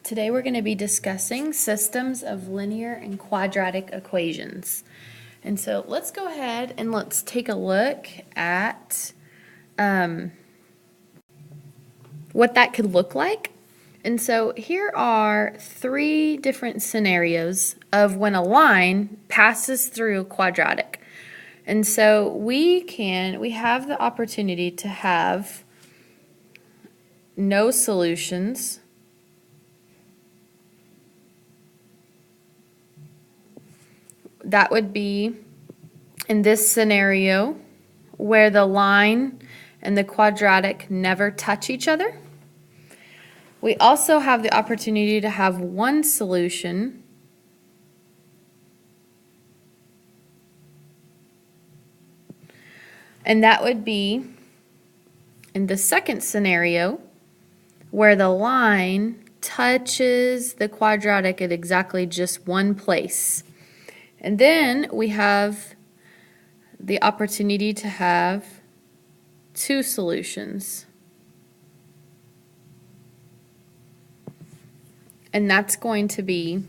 Today we're going to be discussing systems of linear and quadratic equations. And so let's go ahead and let's take a look at what that could look like. And so here are three different scenarios of when a line passes through a quadratic. And so we have the opportunity to have no solutions, that would be in this scenario where the line and the quadratic never touch each other. We also have the opportunity to have one solution and that would be in the second scenario where the line touches the quadratic at exactly just one place. And then we have the opportunity to have two solutions. And that's going to be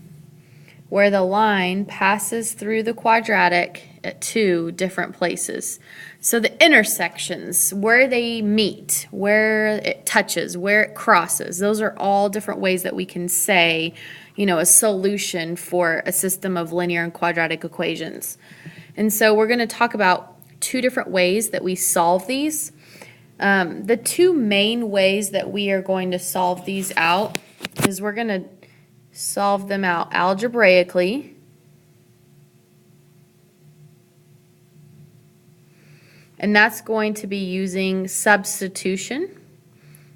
where the line passes through the quadratic at two different places. So the intersections, where they meet, where it touches, where it crosses, those are all different ways that we can say, a solution for a system of linear and quadratic equations. And so we're going to talk about two different ways that we solve these. The two main ways that we are going to solve these out is we're going to solve them out algebraically, and that's going to be using substitution,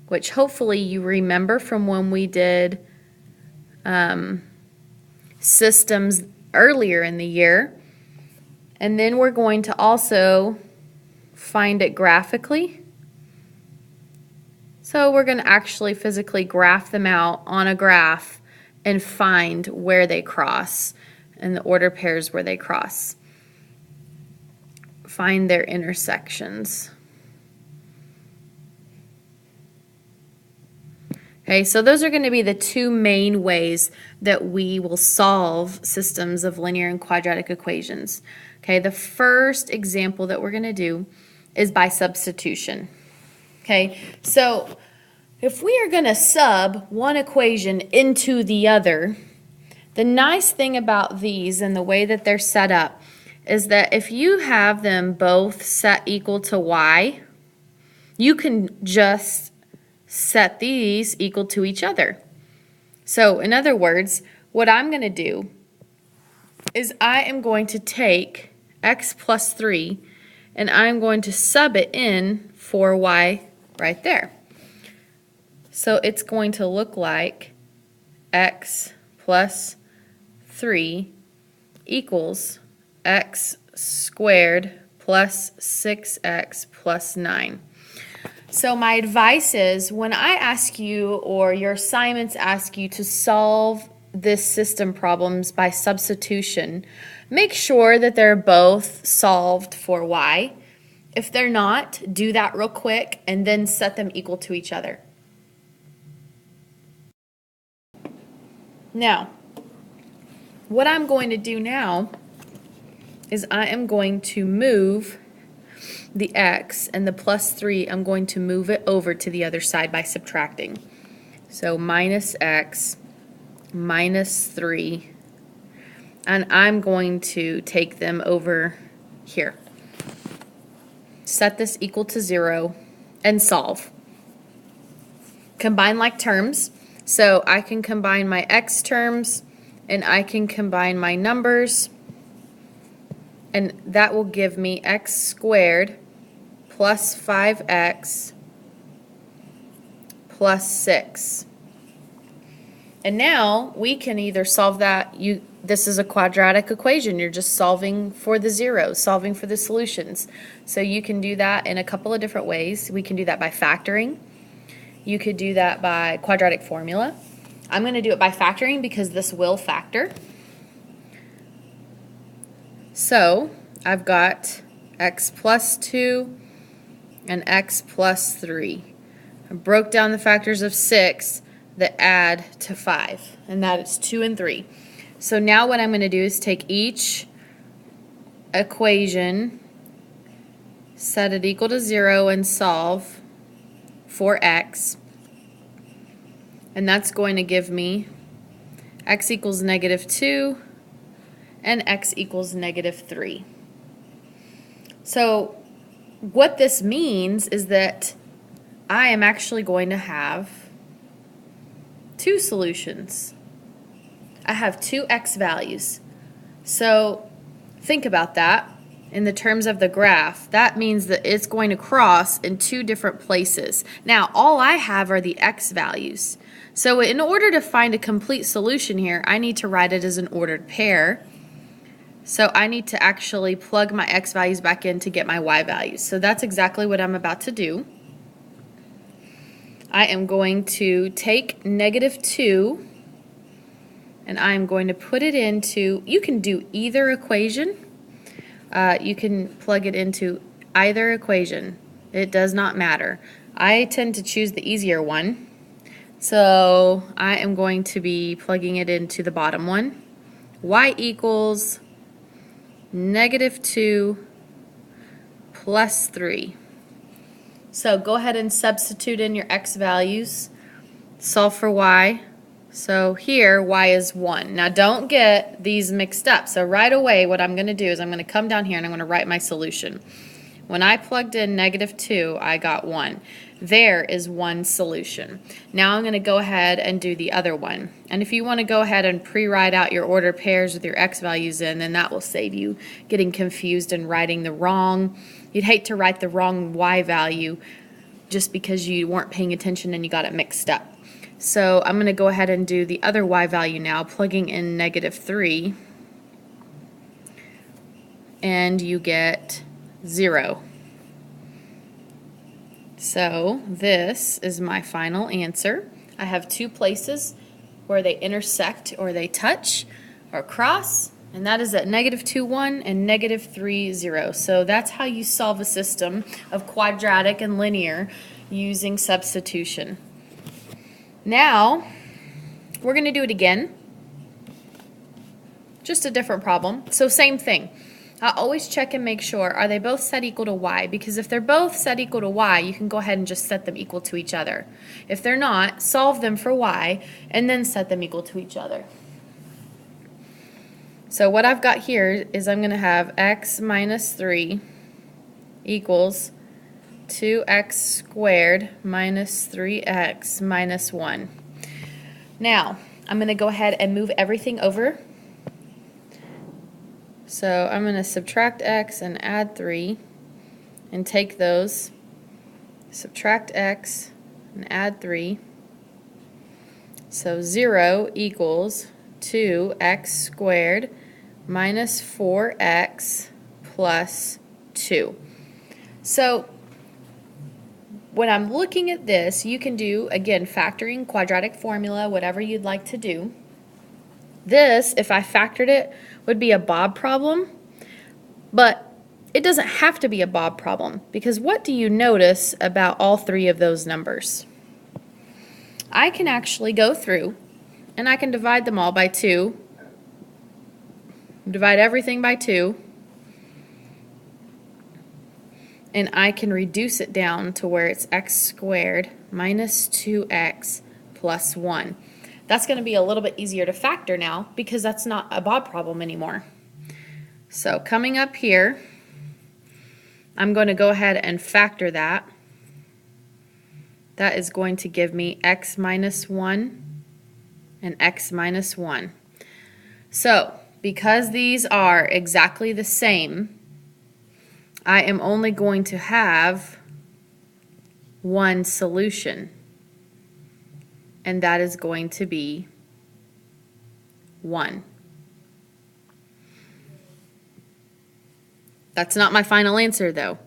which hopefully you remember from when we did systems earlier in the year. And then we're going to also find it graphically. So we're going to actually physically graph them out on a graph and find where they cross and the order pairs where they cross. Find their intersections. Okay, so those are going to be the two main ways that we will solve systems of linear and quadratic equations. Okay, the first example that we're going to do is by substitution. Okay, so if we are going to sub one equation into the other, the nice thing about these and the way that they're set up is that if you have them both set equal to y, you can just set these equal to each other. So in other words, what I'm going to do is I am going to take x plus 3 and I'm going to sub it in for y right there. So it's going to look like x plus 3 equals x squared plus 6x plus 9. So my advice is when I ask you or your assignments ask you to solve this system problems by substitution, make sure that they're both solved for y. If they're not, do that real quick and then set them equal to each other. Now, what I'm going to do now is I am going to move the x and the plus 3, I'm going to move it over to the other side by subtracting. So minus x minus 3, and I'm going to take them over here. Set this equal to 0 and solve. Combine like terms. So I can combine my x terms and I can combine my numbers, and that will give me x squared plus 5x plus 6. And now we can either solve that, this is a quadratic equation, you're just solving for the zeros, solving for the solutions. So you can do that in a couple of different ways. We can do that by factoring. You could do that by quadratic formula. I'm going to do it by factoring because this will factor. So I've got x plus 2 and x plus 3. I broke down the factors of 6 that add to 5, and that is 2 and 3. So now what I'm going to do is take each equation, set it equal to 0, and solve for x. And that's going to give me x equals -2 and x equals -3. So what this means is that I am actually going to have two solutions. I have two x values. So think about that in the terms of the graph. That means that it's going to cross in two different places. Now, all I have are the x values. So in order to find a complete solution here, I need to write it as an ordered pair. So I need to actually plug my x values back in to get my y values. So that's exactly what I'm about to do. I am going to take -2 and I'm going to put it into, you can do either equation. You can plug it into either equation. It does not matter. I tend to choose the easier one. So I am going to be plugging it into the bottom one. Y equals -2 plus 3. So go ahead and substitute in your x values. Solve for y. So here, y is 1. Now don't get these mixed up. So right away, what I'm going to do is I'm going to come down here and I'm going to write my solution. When I plugged in -2, I got 1. There is one solution. Now I'm going to go ahead and do the other one. And if you want to go ahead and pre-write out your ordered pairs with your x values in, then that will save you getting confused and writing the wrong. You'd hate to write the wrong y value just because you weren't paying attention and you got it mixed up. So I'm going to go ahead and do the other y value now, plugging in -3, and you get 0. So this is my final answer. I have two places where they intersect or they touch or cross, and that is at -2, 1 and -3, 0. So that's how you solve a system of quadratic and linear using substitution. Now, we're going to do it again. Just a different problem. So same thing. I always check and make sure, are they both set equal to y? Because if they're both set equal to y, you can go ahead and just set them equal to each other. If they're not, solve them for y and then set them equal to each other. So what I've got here is I'm going to have x minus 3 equals 2x squared minus 3x minus 1. Now, I'm going to go ahead and move everything over. So I'm going to subtract x and add 3 and take those, subtract x and add 3. So 0 equals 2x squared minus 4x plus 2. So when I'm looking at this, you can do, again, factoring, quadratic formula, whatever you'd like to do. This, if I factored it, would be a Bob problem, but it doesn't have to be a Bob problem, because what do you notice about all three of those numbers? I can actually go through and I can divide them all by 2, divide everything by 2, and I can reduce it down to where it's x squared minus 2x plus 1. That's going to be a little bit easier to factor now because that's not a Bob problem anymore. So coming up here, I'm going to go ahead and factor that. That is going to give me x minus 1 and x minus 1. So because these are exactly the same, I am only going to have one solution, and that is going to be 1. That's not my final answer though.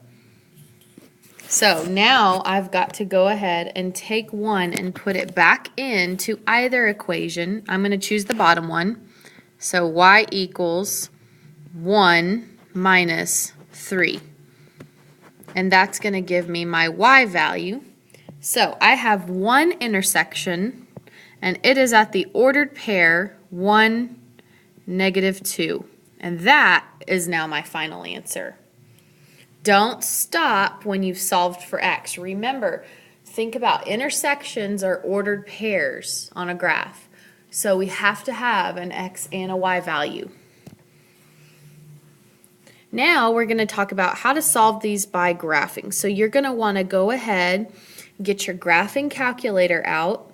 So now I've got to go ahead and take 1 and put it back into either equation. I'm going to choose the bottom one. So y equals 1 minus 3. And that's going to give me my y value. So I have one intersection and it is at the ordered pair 1, -2. And that is now my final answer. Don't stop when you've solved for x. Remember, think about intersections are ordered pairs on a graph. So we have to have an x and a y value. Now we're going to talk about how to solve these by graphing. So you're going to want to go ahead, get your graphing calculator out.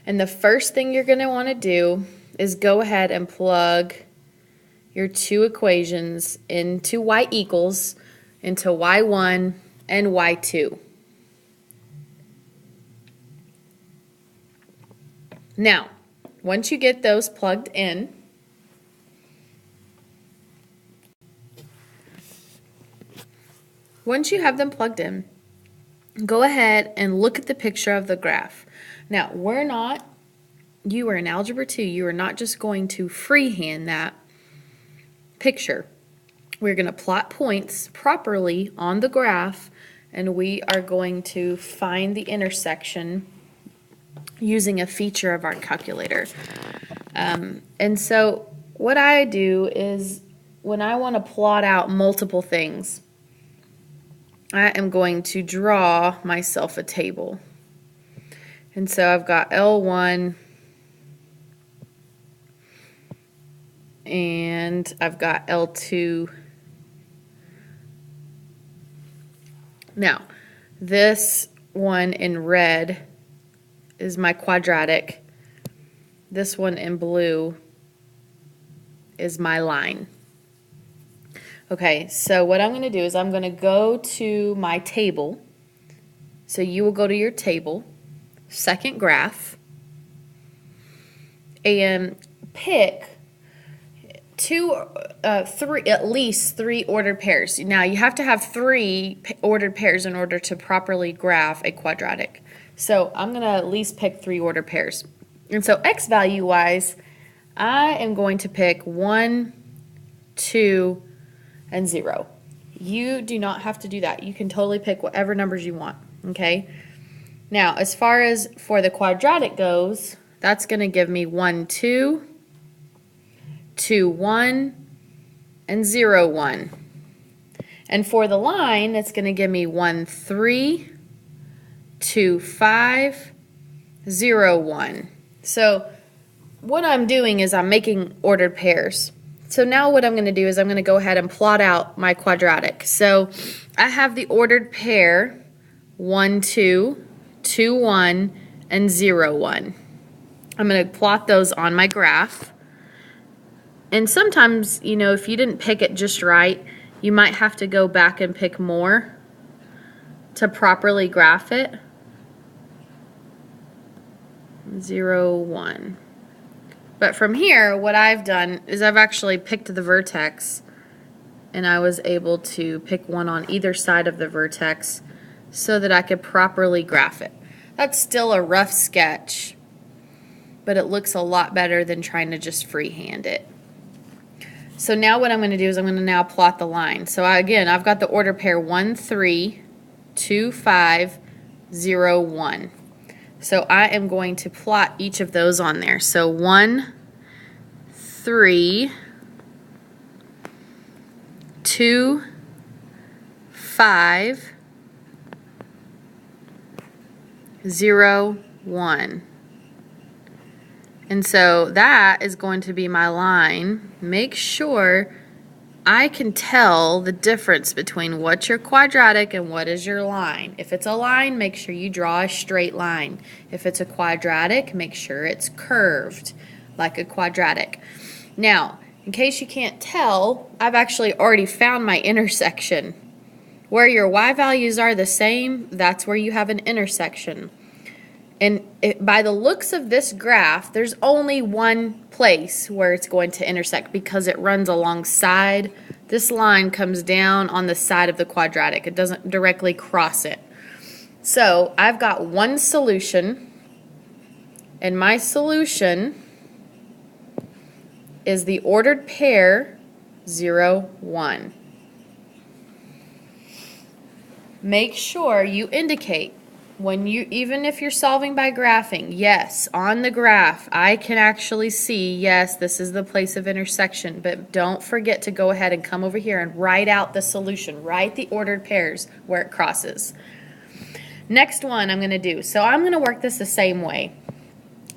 And the first thing you're going to want to do is go ahead and plug your two equations into y equals, into y1 and y2. Now, once you get those plugged in, once you have them plugged in, go ahead and look at the picture of the graph. Now, you are in Algebra 2, you are not just going to freehand that picture. We're going to plot points properly on the graph, and we are going to find the intersection using a feature of our calculator. And so what I do is when I want to plot out multiple things, I am going to draw myself a table. And so I've got L1 and I've got L2. Now, this one in red is my quadratic. This one in blue is my line. Okay, so what I'm going to do is I'm going to go to my table. So you will go to your table, second graph, and pick at least three ordered pairs. Now you have to have three ordered pairs in order to properly graph a quadratic. So I'm going to at least pick three ordered pairs. And so x value wise, I am going to pick 1, 2, and 0. You do not have to do that. You can totally pick whatever numbers you want. Okay. Now, as far as for the quadratic goes, that's going to give me 1, 2, 2, 1, and 0, 1. And for the line, it's going to give me 1, 3, 2, 5, 0, 1. So what I'm doing is I'm making ordered pairs. So now what I'm going to do is I'm going to go ahead and plot out my quadratic. So I have the ordered pair 1, 2, 2, 1, and 0, 1. I'm going to plot those on my graph. And sometimes, you know, if you didn't pick it just right, you might have to go back and pick more to properly graph it. 0, 1. But from here, what I've done is I've actually picked the vertex, and I was able to pick one on either side of the vertex so that I could properly graph it. That's still a rough sketch, but it looks a lot better than trying to just freehand it. So now what I'm going to do is I'm going to now plot the line. So again, I've got the order pair 1, 3, 2, 5, 0, 1. So I am going to plot each of those on there. So 1, 3, 2, 5, 0, 1. And so that is going to be my line. Make sure I can tell the difference between what's your quadratic and what is your line. If it's a line, make sure you draw a straight line. If it's a quadratic, make sure it's curved like a quadratic. Now, in case you can't tell, I've actually already found my intersection. Where your y values are the same, that's where you have an intersection. And by the looks of this graph, there's only one place where it's going to intersect because it runs alongside. This line comes down on the side of the quadratic. It doesn't directly cross it. So I've got one solution, and my solution is the ordered pair 0, 1. Make sure you indicate Even if you're solving by graphing, yes, on the graph, I can actually see, yes, this is the place of intersection, but don't forget to go ahead and come over here and write out the solution, write the ordered pairs where it crosses. Next one I'm going to do, so I'm going to work this the same way.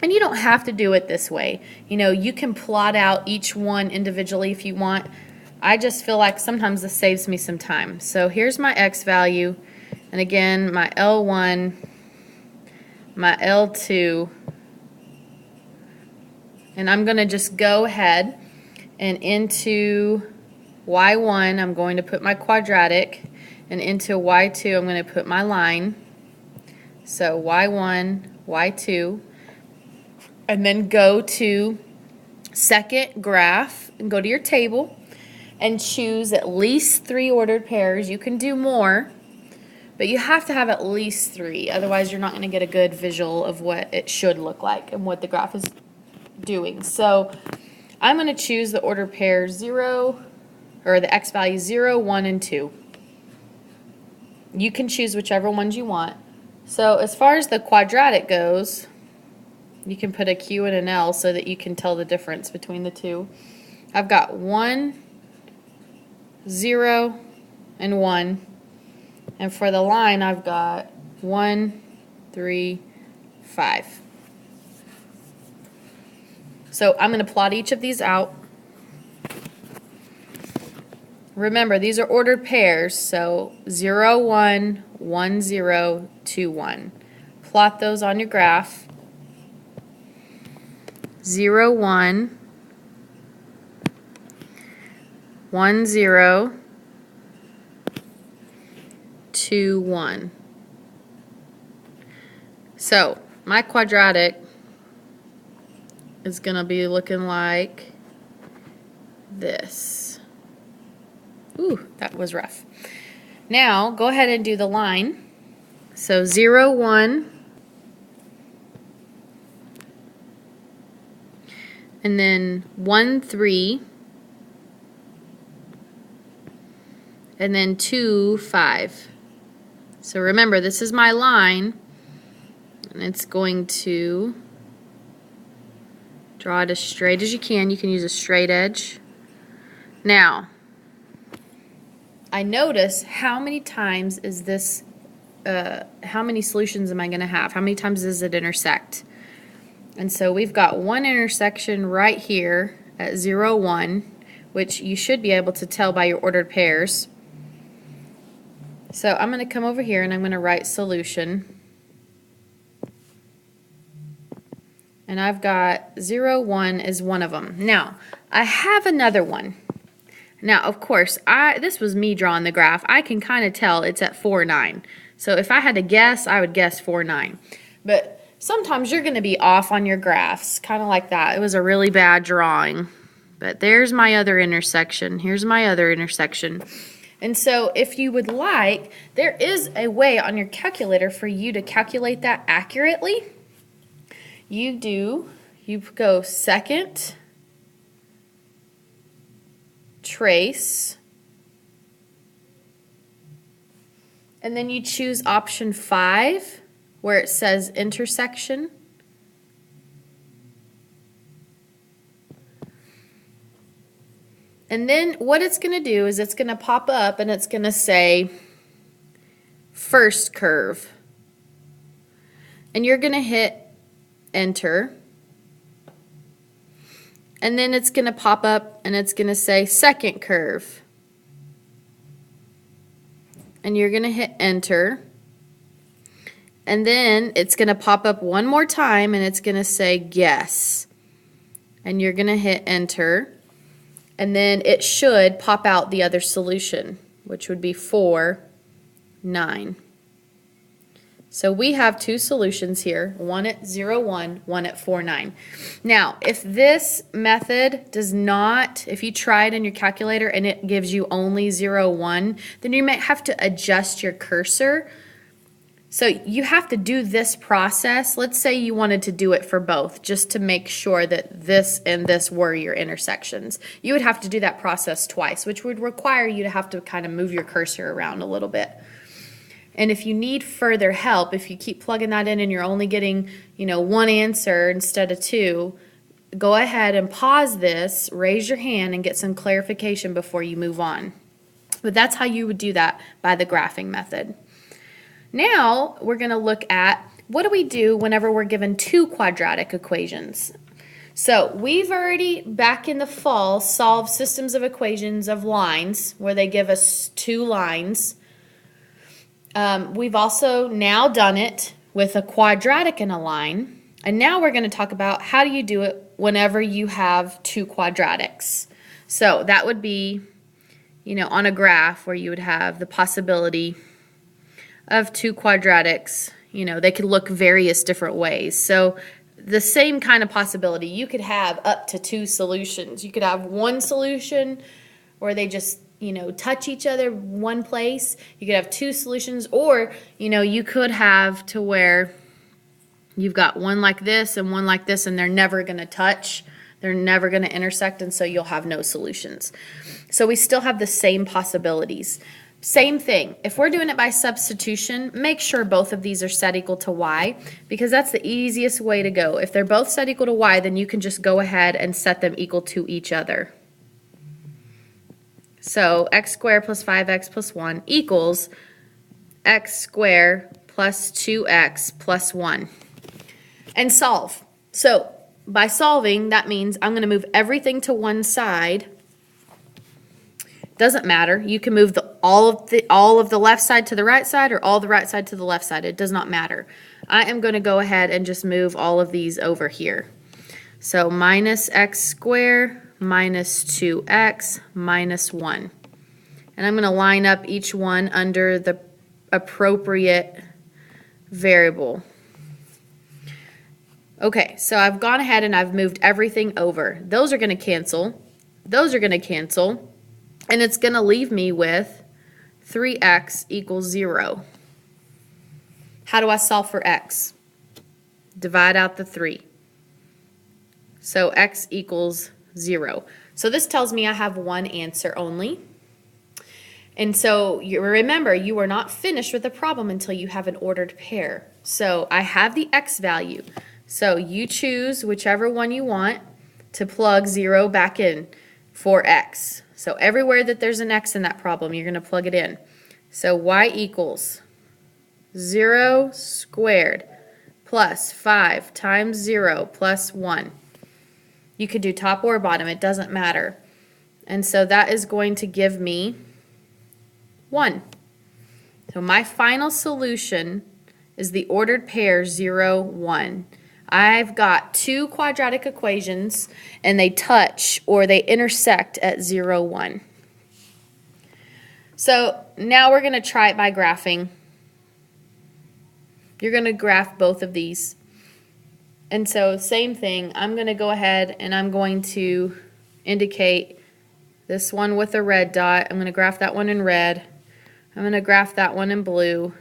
And you don't have to do it this way. You know, you can plot out each one individually if you want. I just feel like sometimes this saves me some time. So here's my x value. And again, my L1, my L2, and I'm going to just go ahead and into Y1, I'm going to put my quadratic, and into Y2, I'm going to put my line. So Y1, Y2, and then go to second graph, and go to your table, and choose at least 3 ordered pairs. You can do more, but you have to have at least 3, otherwise you're not going to get a good visual of what it should look like and what the graph is doing. So I'm going to choose the ordered pair 0, or the x value 0, 1, and 2. You can choose whichever ones you want. So as far as the quadratic goes, you can put a Q and an L so that you can tell the difference between the two. I've got 1, 0, and 1. And for the line, I've got 1, 3, 5. So I'm going to plot each of these out. Remember, these are ordered pairs, so 0, 1, 1, 0, 2, 1. Plot those on your graph. 0, 1, 1, 0, 2, 1. So my quadratic is going to be looking like this. Ooh, that was rough. Now go ahead and do the line. So 0, 1, and then 1, 3, and then 2, 5. So remember, this is my line, and it's going to draw it as straight as you can. You can use a straight edge. Now, I notice how many times is this, how many solutions am I going to have? How many times does it intersect? And so we've got one intersection right here at 0, 1, which you should be able to tell by your ordered pairs. So I'm going to come over here and I'm going to write solution. And I've got 0, 1 is one of them. Now, I have another one. Now, of course, this was me drawing the graph. I can kind of tell it's at 4, 9. So if I had to guess, I would guess 4, 9. But sometimes you're going to be off on your graphs, kind of like that. It was a really bad drawing. But there's my other intersection. Here's my other intersection. And so if you would like, there is a way on your calculator for you to calculate that accurately. You go second, trace, and then you choose option 5 where it says intersection. And then what it's going to do is it's going to pop up and it's going to say first curve. And you're going to hit enter. And then it's going to pop up and it's going to say second curve. And you're going to hit enter. And then it's going to pop up one more time and it's going to say guess. And you're going to hit enter. And then it should pop out the other solution, which would be 4, 9. So we have 2 solutions here, one at 0, 1, one at 4, 9. Now, if this method does not, if you try it in your calculator and it gives you only 0, 1, then you might have to adjust your cursor. So you have to do this process. Let's say you wanted to do it for both, just to make sure that this and this were your intersections. You would have to do that process twice, which would require you to have to kind of move your cursor around a little bit. And if you need further help, if you keep plugging that in and you're only getting, one answer instead of two, go ahead and pause this, raise your hand, and get some clarification before you move on. But that's how you would do that by the graphing method. Now we're going to look at what do we do whenever we're given two quadratic equations. So we've already, back in the fall, solved systems of equations of lines where they give us two lines. We've also now done it with a quadratic in a line. And now we're going to talk about how do you do it whenever you have two quadratics. So that would be, on a graph where you would have the possibility of two quadratics. They could look various different ways. So the same kind of possibility, you could have up to two solutions. You could have one solution where they just, touch each other one place. You could have two solutions, or, you could have to where you've got one like this and one like this, and they're never going to touch. They're never going to intersect, and so you'll have no solutions. So we still have the same possibilities. Same thing, if we're doing it by substitution, make sure both of these are set equal to y, because that's the easiest way to go. If they're both set equal to y, then you can just go ahead and set them equal to each other. So x squared plus 5x plus 1 equals x squared plus 2x plus 1. And solve. So by solving, that means I'm going to move everything to one side. Doesn't matter. You can move all of the left side to the right side, or all the right side to the left side. It does not matter. I am going to go ahead and just move all of these over here. So minus x squared minus 2x minus 1. And I'm going to line up each one under the appropriate variable. Okay, so I've gone ahead and I've moved everything over. Those are going to cancel. Those are going to cancel. And it's going to leave me with 3x equals 0. How do I solve for x? Divide out the 3. So x equals 0. So this tells me I have one answer only. And so you remember, you are not finished with the problem until you have an ordered pair. So I have the x value. So you choose whichever one you want to plug 0 back in for x. So everywhere that there's an x in that problem, you're going to plug it in. So y equals 0 squared plus 5 times 0 plus 1. You could do top or bottom, it doesn't matter. And so that is going to give me 1. So my final solution is the ordered pair 0, 1. I've got two quadratic equations and they touch or they intersect at 0, 1. So now we're going to try it by graphing. You're going to graph both of these. And so same thing, I'm going to go ahead and I'm going to indicate this one with a red dot. I'm going to graph that one in red. I'm going to graph that one in blue.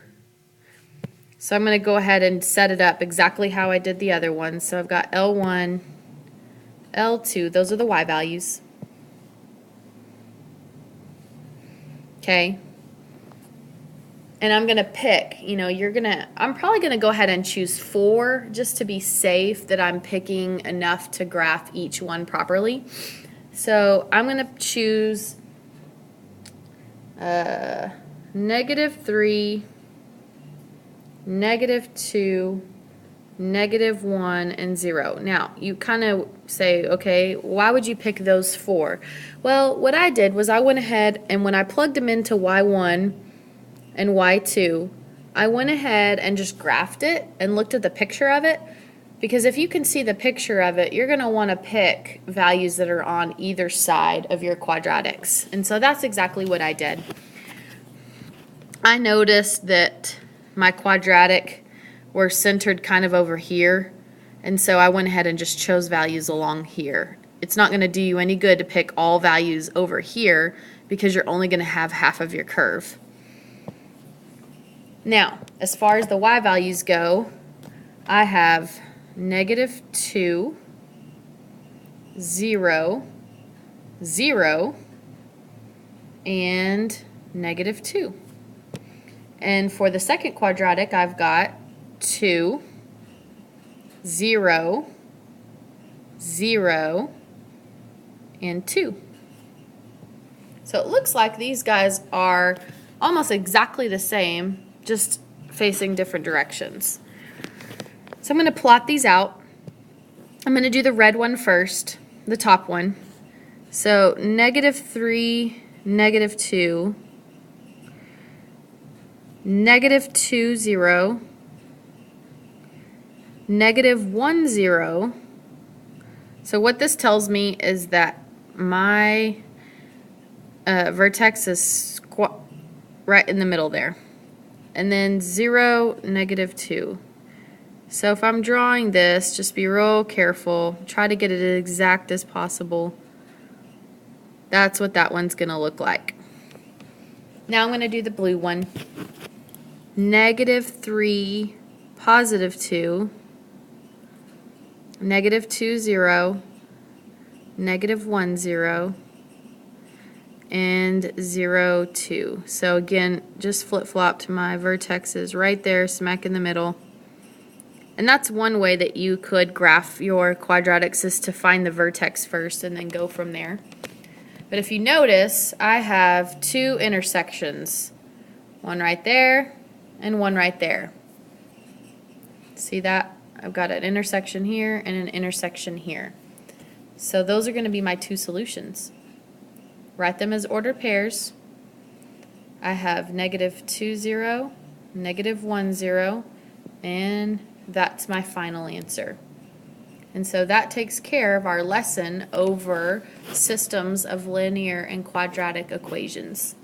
So I'm going to go ahead and set it up exactly how I did the other one. So I've got L1, L2, those are the y values. Okay. And I'm going to pick, I'm probably going to go ahead and choose 4 just to be safe that I'm picking enough to graph each one properly. So I'm going to choose -3, -2, -1, and 0. Now, you kind of say, okay, why would you pick those 4? Well, what I did was I went ahead and when I plugged them into y1 and y2, I went ahead and just graphed it and looked at the picture of it, because if you can see the picture of it, you're going to want to pick values that are on either side of your quadratics. And so that's exactly what I did. I noticed that my quadratic were centered kind of over here, and so I went ahead and just chose values along here. It's not going to do you any good to pick all values over here because you're only going to have half of your curve. Now, as far as the y values go, I have -2, 0, 0, and -2. And for the second quadratic, I've got 2, 0, 0, and 2. So it looks like these guys are almost exactly the same, just facing different directions. So I'm going to plot these out. I'm going to do the red one first, the top one. So -3, -2, -2, 0, -1, 0. So what this tells me is that my vertex is right in the middle there. And then 0, -2. So if I'm drawing this, just be real careful. Try to get it as exact as possible. That's what that one's going to look like. Now I'm going to do the blue one. -3, +2, -2, 0, -1, 0, and 0, 2. So again, just flip-flopped my vertexes right there, smack in the middle. And that's one way that you could graph your quadratics, is to find the vertex first and then go from there. But if you notice, I have 2 intersections, one right there and one right there. See that? I've got an intersection here and an intersection here. So those are going to be my 2 solutions. Write them as ordered pairs. I have -2, 0, -1, 0, and that's my final answer. And so that takes care of our lesson over systems of linear and quadratic equations.